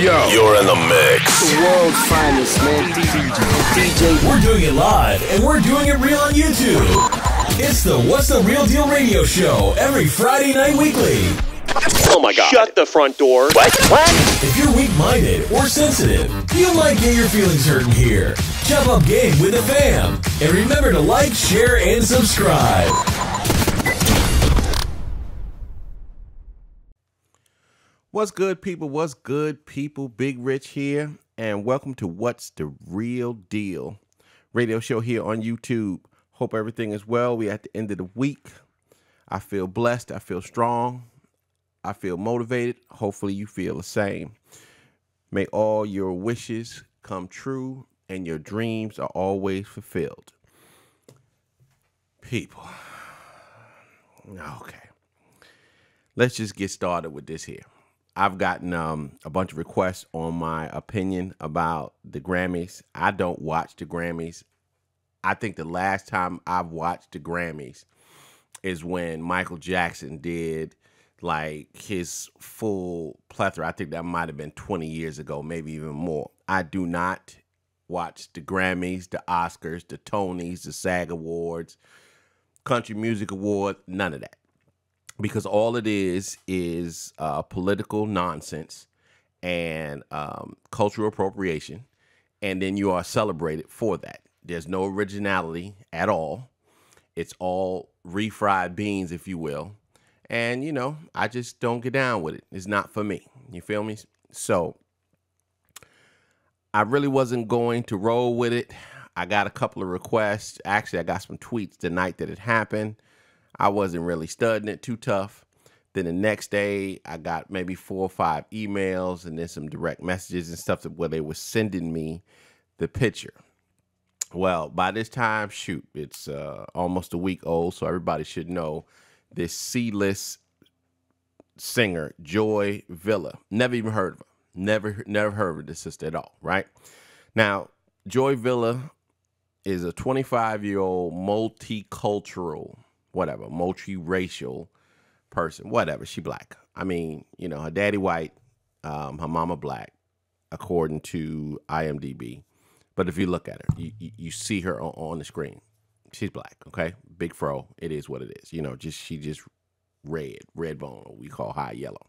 yo. You're in the mix. The world's finest, man. DJ. We're doing it live, and we're doing it real on YouTube. It's the What's the Real Deal radio show every Friday night weekly. Oh my God. Shut the front door. What? If you're weak-minded or sensitive, you might get your feelings hurt in here. Jump up game with the fam. And remember to like, share, and subscribe. What's good, people? What's good, people? Big Rich here, and welcome to What's the Real Deal radio show here on YouTube. Hope everything is well. We're at the end of the week. I feel blessed. I feel strong. I feel motivated. Hopefully you feel the same. May all your wishes come true and your dreams are always fulfilled. People. Okay. Let's just get started with this here. I've gotten a bunch of requests on my opinion about the Grammys. I don't watch the Grammys. I think the last time I've watched the Grammys is when Michael Jackson did like his full plethora. I think that might have been 20 years ago, maybe even more. I do not watch the Grammys, the Oscars, the Tonys, the SAG Awards, Country Music Award, none of that. Because all it is political nonsense and cultural appropriation, and then you are celebrated for that. There's no originality at all. It's all refried beans, if you will. And, you know, I just don't get down with it. It's not for me. You feel me? So I really wasn't going to roll with it. I got a couple of requests. Actually, I got some tweets the night that it happened. I wasn't really studying it too tough. Then the next day, I got maybe 4 or 5 emails and then some direct messages and stuff where they were sending me the picture. Well, by this time, shoot, it's almost a week old, so everybody should know this C-list singer, Joy Villa. Never even heard of her. Never heard of this sister at all, right? Now, Joy Villa is a 25-year-old multicultural, whatever, multiracial person, whatever. She black. I mean, you know, her daddy white, her mama black, according to IMDb. But if you look at her, you see her on the screen. She's black, okay? Big fro. It is what it is. You know, she just red bone, or we call high yellow.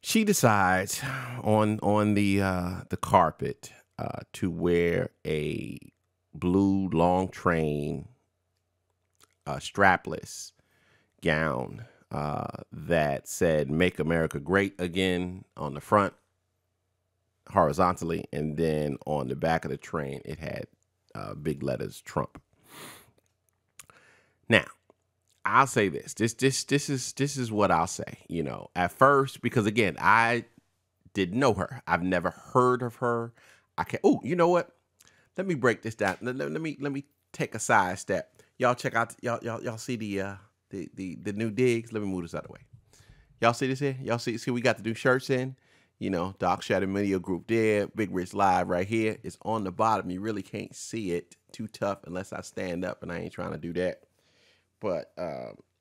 She decides on the carpet to wear a blue long train strapless gown that said "Make America Great Again" on the front horizontally, and then on the back of the train it had big letters Trump. Now, I'll say this. This is what I'll say. You know, at first, because again, I didn't know her. I've never heard of her. I can't. Oh, you know what? Let me break this down. Let me take a side step. Y'all check out. Y'all see the new digs. Let me move this out of the way. Y'all see this here? Y'all see we got the new shirts in. You know, Dark Shadow Media Group there. Big Rich Live right here. It's on the bottom. You really can't see it too tough unless I stand up, and I ain't trying to do that. But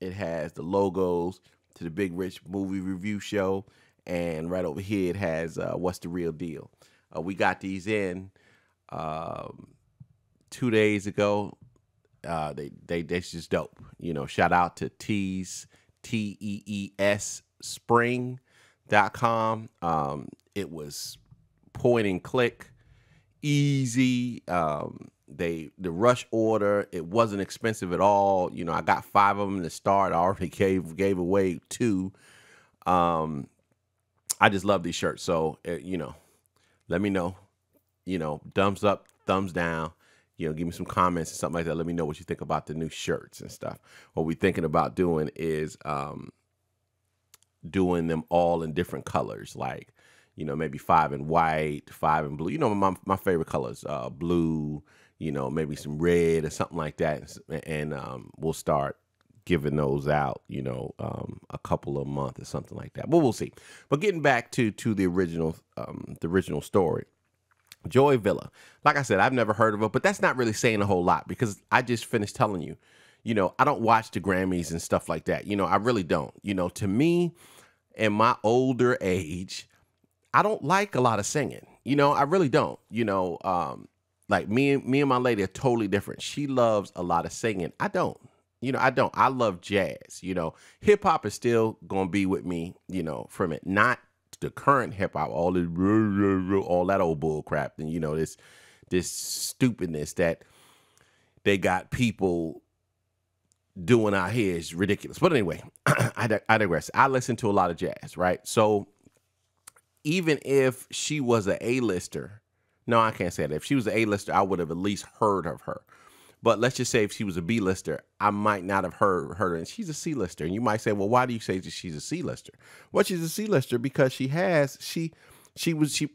it has the logos to the Big Rich Movie Review Show, and right over here it has What's the Real Deal. We got these in 2 days ago. They just dope. You know, shout out to Tees, TEES Spring.com. It was point and click, easy. The rush order, it wasn't expensive at all. You know, I got 5 of them to start. I already gave away 2. I just love these shirts. So, you know, let me know, you know, thumbs up, thumbs down, you know, give me some comments and something like that. Let me know what you think about the new shirts and stuff. What we're thinking about doing is doing them all in different colors, like, you know, maybe 5 in white, 5 in blue. You know, my favorite colors, blue, you know, maybe some red or something like that. And we'll start giving those out, you know, a couple of months or something like that. But we'll see. But getting back to the original story, Joy Villa. Like I said, I've never heard of her, but that's not really saying a whole lot because I just finished telling you, you know, I don't watch the Grammys and stuff like that. You know, I really don't. You know, to me, in my older age, I don't like a lot of singing. I really don't. Like me and my lady are totally different. She loves a lot of singing. I don't. I don't. I love jazz. Hip hop is still gonna be with me. From it, not the current hip hop, all this, all that old bull crap, and this stupidness that they got people doing out here is ridiculous. But anyway, I digress. I listen to a lot of jazz, right? So even if she was an A-lister, no, I can't say that. If she was an A-lister, I would have at least heard of her. But let's just say if she was a B-lister, I might not have heard her. And she's a C-lister. And you might say, well, why do you say that she's a C-lister? Well, she's a C-lister because she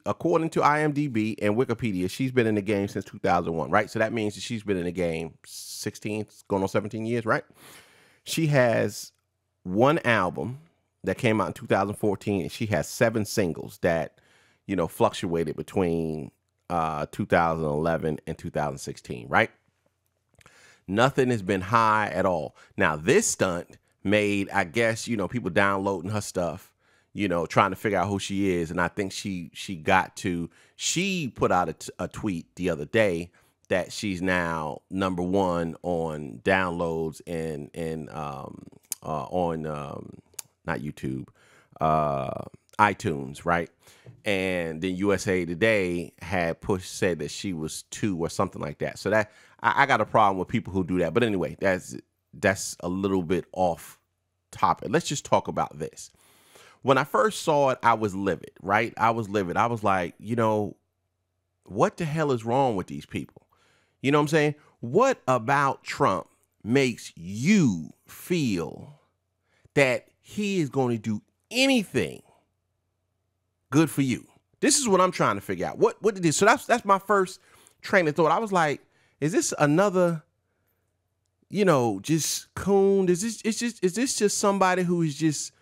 according to IMDb and Wikipedia, she's been in the game since 2001, right? So that means that she's been in the game 16, going on 17 years, right? She has one album that came out in 2014, and she has 7 singles that, fluctuated between 2011 and 2016, right? Nothing has been high at all. Now, this stunt made, I guess, people downloading her stuff, trying to figure out who she is. And I think she put out a tweet the other day that she's now #1 on downloads on not YouTube, iTunes, right? And then USA Today had said that she was 2 or something like that. So that I got a problem with people who do that. But anyway, that's a little bit off topic. Let's just talk about this. When I first saw it, I was livid, right? I was livid. I was like, what the hell is wrong with these people? You know what I'm saying? What about Trump makes you feel that he is going to do anything good for you? This is what I'm trying to figure out. What it is. So that's my first train of thought. I was like, is this another, just coon? Is this just somebody who is just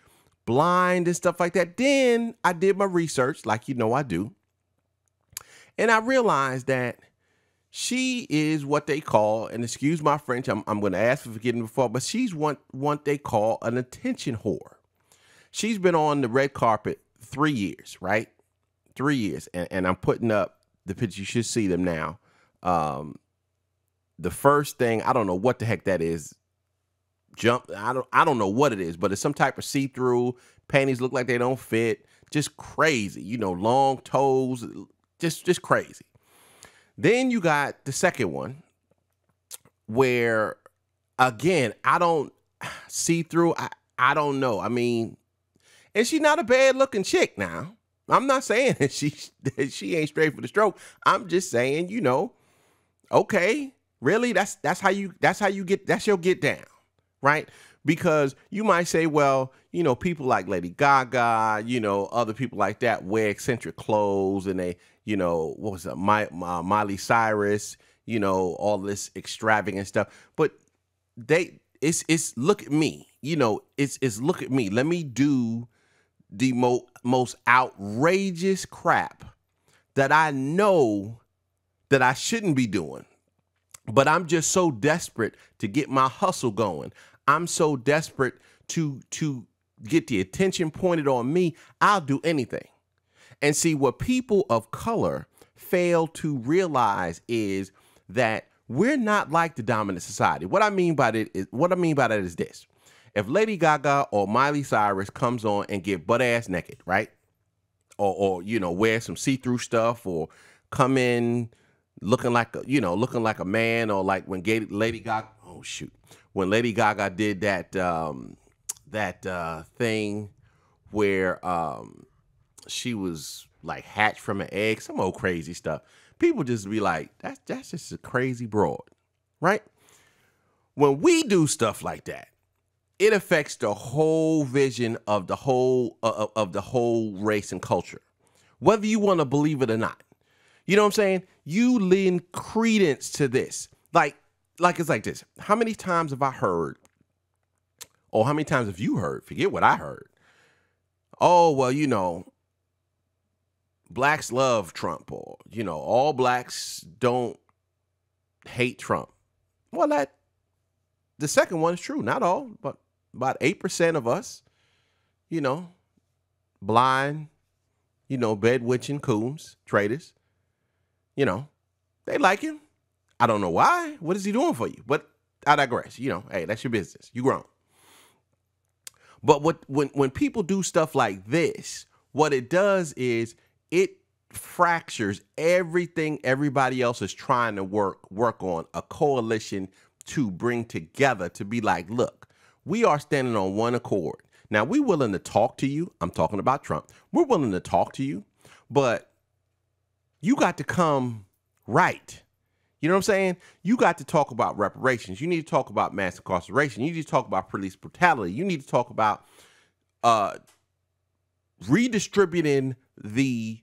blind and stuff like that? Then I did my research, like I do. And I realized that she is what they call, and excuse my French, I'm going to ask for forgiveness before, but she's what they call an attention whore. She's been on the red carpet 3 years, right? 3 years. And I'm putting up the pictures. You should see them now. The first thing, I don't know what the heck that is. I don't know what it is, but it's some type of see-through. Panties look like they don't fit. Just crazy. Long toes. Just crazy. Then you got the second one where, again, I don't see through. I don't know. I mean, and she's not a bad looking chick now. I'm not saying that she ain't straight for the stroke. I'm just saying, okay, really? That's your get down, right? Because you might say, well, people like Lady Gaga, other people like that wear eccentric clothes, and they, what was it, Miley Cyrus, all this extravagant stuff. But it's look at me, it's look at me. Let me do the most outrageous crap that I know that I shouldn't be doing, but I'm just so desperate to get my hustle going. I'm so desperate to get the attention pointed on me. I'll do anything. And see, what people of color fail to realize is that we're not like the dominant society. What I mean by that is this. If Lady Gaga or Miley Cyrus comes on and get butt ass naked, right? Or wear some see-through stuff, or come in looking like a man, or like when Lady Gaga, when Lady Gaga did that thing where she was like hatched from an egg, some old crazy stuff. People just be like, that's just a crazy broad, right? When we do stuff like that, it affects the whole vision of the whole race and culture, whether you want to believe it or not. You know what I'm saying? You lend credence to this. Like it's like this. How many times have I heard, or how many times have you heard? Forget what I heard. Oh, well, blacks love Trump, or, all blacks don't hate Trump. Well, the second one is true. Not all, but about 8% of us, blind, bed witching coons, traders, they like him. I don't know why. What is he doing for you? But I digress. Hey, that's your business. You grown. But when people do stuff like this, what it does is it fractures everything everybody else is trying to work on, a coalition to bring together, to be like, look, we are standing on one accord. Now, we're willing to talk to you. I'm talking about Trump. We're willing to talk to you, but you got to come right. You know what I'm saying? You got to talk about reparations. You need to talk about mass incarceration. You need to talk about police brutality. You need to talk about redistributing the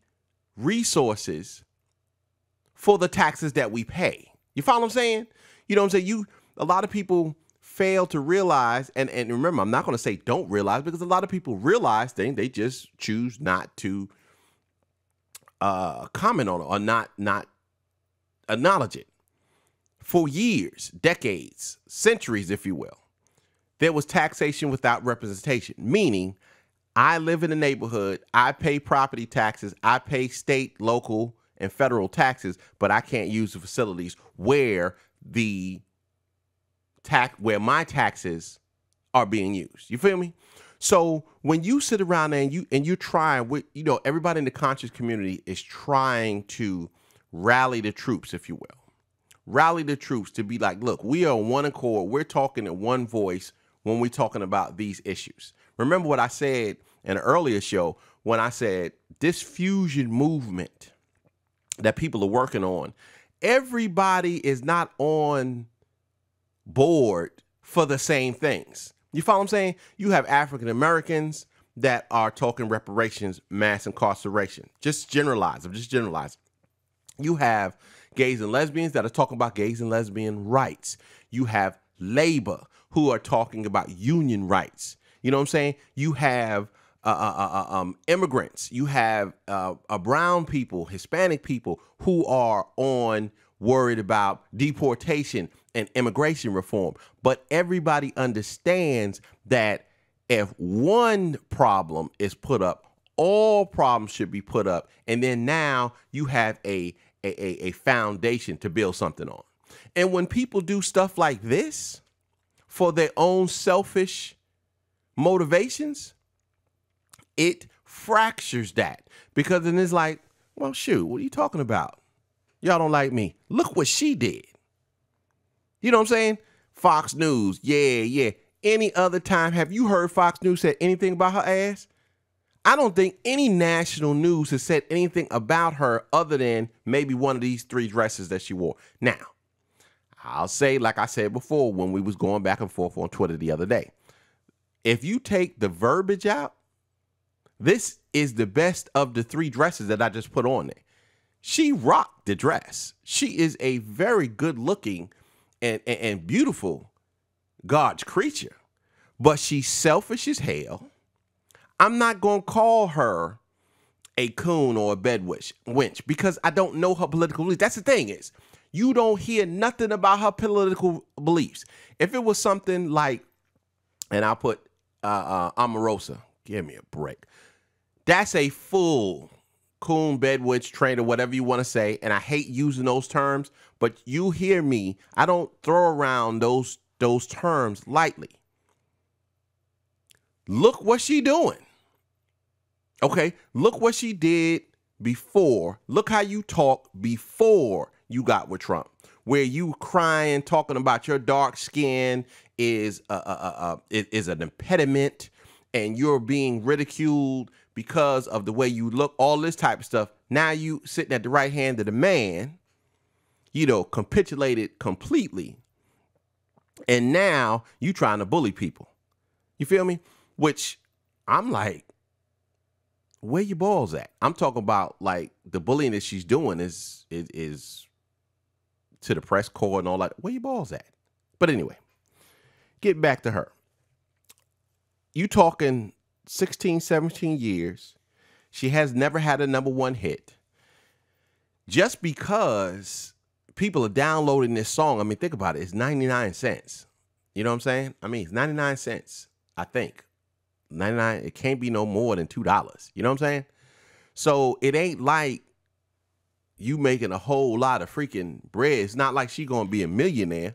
resources for the taxes that we pay. You follow what I'm saying? You know what I'm saying? A lot of people fail to realize, and remember, I'm not going to say don't realize, because a lot of people realize things, they just choose not to comment on it or not acknowledge it. For years, decades, centuries, if you will, there was taxation without representation, meaning I live in a neighborhood, I pay property taxes, I pay state, local, and federal taxes, but I can't use the facilities where where my taxes are being used. You feel me? So when you sit around there and you're trying, everybody in the conscious community is trying to rally the troops, if you will. Rally the troops to be like, look, we are on one accord. We're talking in one voice when we're talking about these issues. Remember what I said in an earlier show when I said this fusion movement that people are working on, everybody is not on board for the same things. You follow what I'm saying? You have African Americans that are talking reparations, mass incarceration. Just generalize. I'm just generalizing. You have gays and lesbians that are talking about gays and lesbian rights. You have labor who are talking about union rights. You know what I'm saying? You have immigrants. You have brown people, Hispanic people who are worried about deportation and immigration reform. But everybody understands that if one problem is put up, all problems should be put up. And then now you have a foundation to build something on. And when people do stuff like this for their own selfish motivations, it fractures that, because then it's like, well, shoot, what are you talking about? Y'all don't like me. Look what she did. You know what I'm saying? Fox News. Yeah. Any other time, have you heard Fox News said anything about her ass? I don't think any national news has said anything about her other than maybe one of these 3 dresses that she wore. Now, I'll say, like I said before when we was going back and forth on Twitter the other day, if you take the verbiage out, this is the best of the 3 dresses that I just put on there. She rocked the dress. She is a very good looking and beautiful God's creature, but she's selfish as hell. I'm not going to call her a coon or a wench because I don't know her political beliefs. That's the thing is, you don't hear nothing about her political beliefs. If it was something like, and I'll put Omarosa, give me a break. That's a full coon, bedwitch, trainer, whatever you want to say. And I hate using those terms, but you hear me. I don't throw around those terms lightly. Look what she doing. Okay, look what she did before. Look how you talk before you got with Trump, where you crying, talking about your dark skin is an impediment and you're being ridiculed because of the way you look, all this type of stuff. Now you sitting at the right hand of the man, capitulated completely. And now you trying to bully people. You feel me? Which I'm like, where your balls at? I'm talking about like the bullying that she's doing is to the press corps and all that. Where your balls at? But anyway, get back to her. You talking 16, 17 years. She has never had a #1 hit. Just because people are downloading this song, I mean, think about it. It's 99 cents. You know what I'm saying? I mean, it's 99 cents, I think. $99. It can't be no more than $2. You know what I'm saying? So it ain't like you making a whole lot of freaking bread. It's not like she gonna be a millionaire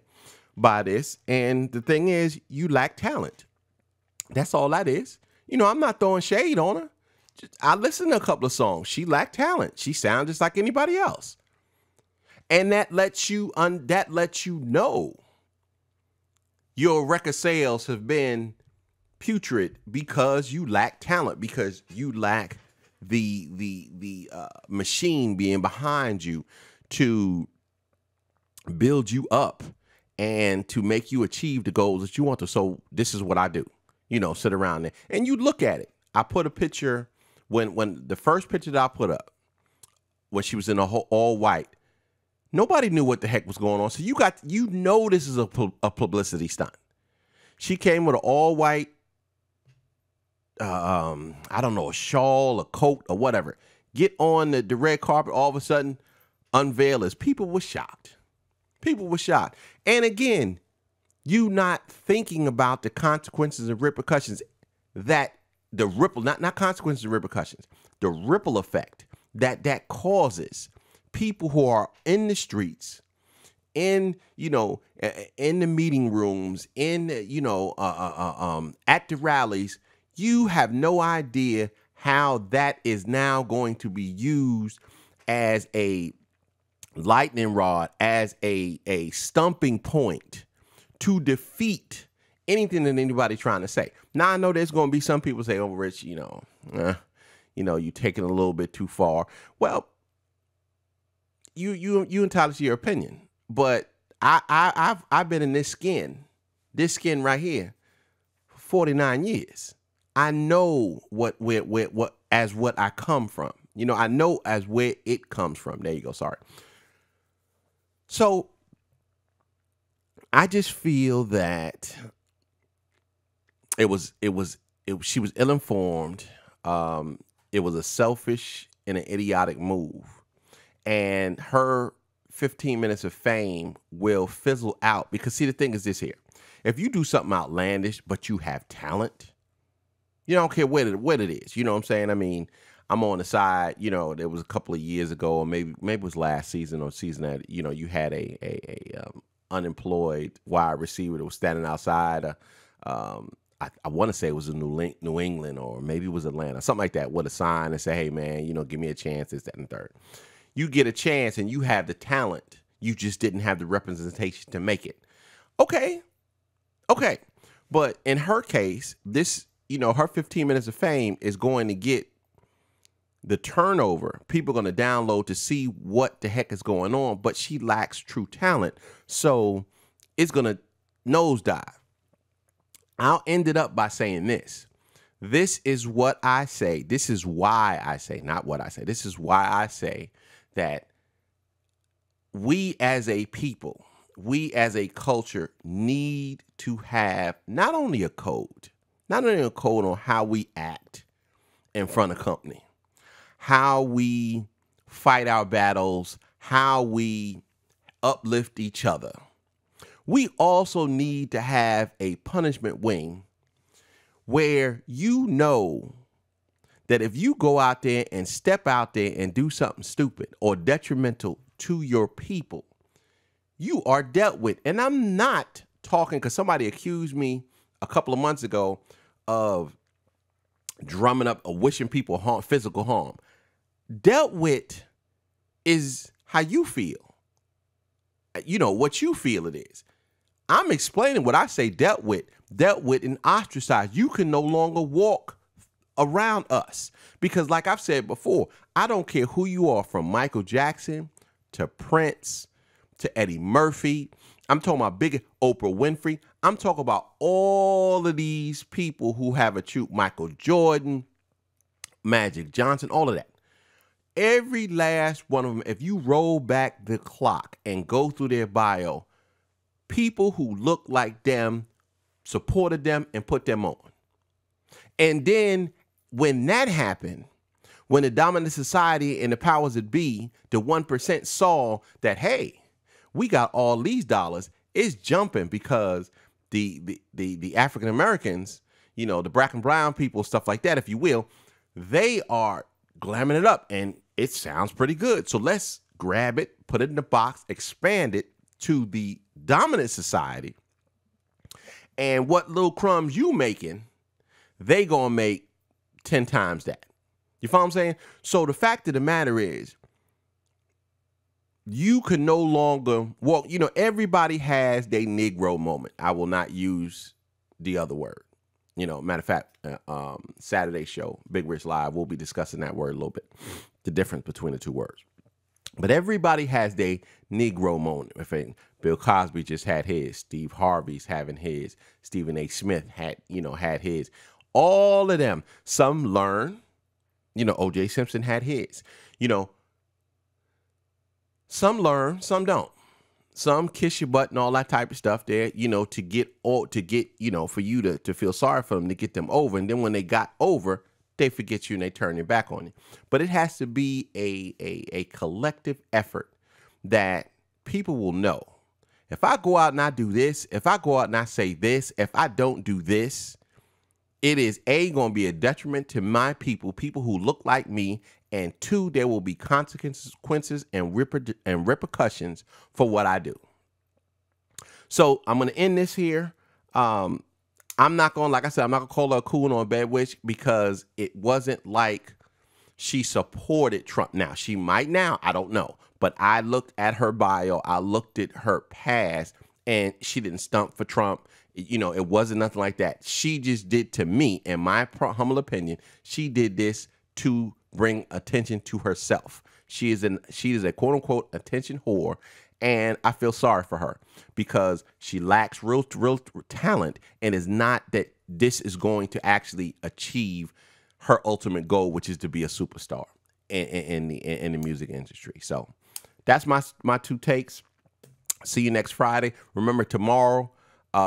by this. And the thing is, you lack talent. That's all that is. You know, I'm not throwing shade on her. I listened to a couple of songs. She lacked talent. She sounds just like anybody else. And that lets you know your record sales have been putrid because you lack talent, because you lack the machine being behind you to build you up and to make you achieve the goals that you want to. So this is what I do, you know, sit around there and you look at it. I put a picture when the first picture that I put up, when she was in a whole all white, nobody knew what the heck was going on. So you know this is a publicity stunt. She came with an all white, I don't know, a shawl, a coat, or whatever. Get on the red carpet, all of a sudden, unveil us. People were shocked. People were shocked. And again, you not thinking about the consequences and repercussions that the ripple, not consequences and repercussions, the ripple effect that causes people who are in the streets, in, you know, in the meeting rooms, in, you know, at the rallies. You have no idea how that is now going to be used as a lightning rod, as a stumping point to defeat anything that anybody's trying to say. Now, I know there's going to be some people say, oh, Rich, you know, you're taking it a little bit too far. Well, you entitled to your opinion, but I've been in this skin right here for 49 years. I know what I come from. You know, I know as where it comes from. There you go. Sorry. So I just feel that she was ill-informed. It was a selfish and an idiotic move, and her 15 minutes of fame will fizzle out because, see, the thing is this here: if you do something outlandish but you have talent, you don't care what it is. You know what I'm saying? I mean, I'm on the side, you know, there was a couple of years ago, or maybe it was last season or season that, you know, you had a unemployed wide receiver that was standing outside. I want to say it was in New England, or maybe it was Atlanta, something like that, with a sign and say, hey, man, you know, give me a chance, this, that, and third. You get a chance and you have the talent. You just didn't have the representation to make it. Okay. But in her case, this, you know, her 15 minutes of fame is going to get the turnover. People are going to download to see what the heck is going on, but she lacks true talent. So it's going to nosedive. I'll end it up by saying this. This is what I say. This is why I say, not what I say. This is why I say that we as a people, we as a culture need to have not only a code on how we act in front of company, how we fight our battles, how we uplift each other. We also need to have a punishment wing where you know that if you go out there and step out there and do something stupid or detrimental to your people, you are dealt with. And I'm not talking, because somebody accused me a couple of months ago of drumming up or wishing people harm, physical harm. Dealt with is how you feel. You know, what you feel it is. I'm explaining what I say dealt with and ostracized. You can no longer walk around us because, like I've said before, I don't care who you are, from Michael Jackson to Prince to Eddie Murphy. I'm talking about big Oprah Winfrey. I'm talking about all of these people who have a true Michael Jordan, Magic Johnson, all of that. Every last one of them, if you roll back the clock and go through their bio, people who look like them supported them and put them on. And then when that happened, when the dominant society and the powers that be, the 1% saw that, hey, we got all these dollars, it's jumping because the African Americans, you know, the black and brown people, stuff like that, if you will, they are glamming it up and it sounds pretty good. So let's grab it, put it in the box, expand it to the dominant society. And what little crumbs you making, they gonna make 10 times that. You follow what I'm saying? So the fact of the matter is, you can no longer walk, you know, everybody has their Negro moment. I will not use the other word. You know, matter of fact, Saturday show, Big Rich Live, we'll be discussing that word a little bit, the difference between the two words. But everybody has their Negro moment. I think Bill Cosby just had his, Steve Harvey's having his, Stephen A. Smith had his. All of them, some learn, you know, O.J. Simpson had his, you know, some learn, some don't. Some kiss your butt and all that type of stuff there, you know, to get, you know, for you to feel sorry for them, to get them over. And then when they got over, they forget you and they turn their back on you. But it has to be a collective effort that people will know. If I go out and I do this, if I go out and I say this, if I don't do this, it is going to be a detriment to my people who look like me, and 2, there will be consequences and repercussions for what I do. So I'm going to end this here. I'm not going, like I said, I'm not going to call her a coon or a bad witch, because it wasn't like she supported Trump. Now, she might now, I don't know. But I looked at her bio, I looked at her past, and she didn't stump for Trump. You know, it wasn't nothing like that. She just did, to me, in my humble opinion, she did this to bring attention to herself. She is a quote unquote attention whore, and I feel sorry for her because she lacks real talent, and is not that this is going to actually achieve her ultimate goal, which is to be a superstar in the music industry. So that's my 2 takes. See you next Friday. Remember, tomorrow,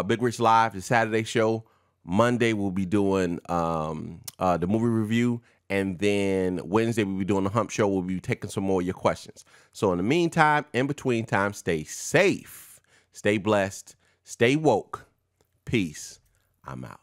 Big Rich Live, the Saturday show. Monday we'll be doing the movie review, and then Wednesday we'll be doing the Hump Show. We'll be taking some more of your questions. So in the meantime, in between time, stay safe, stay blessed, stay woke. Peace. I'm out.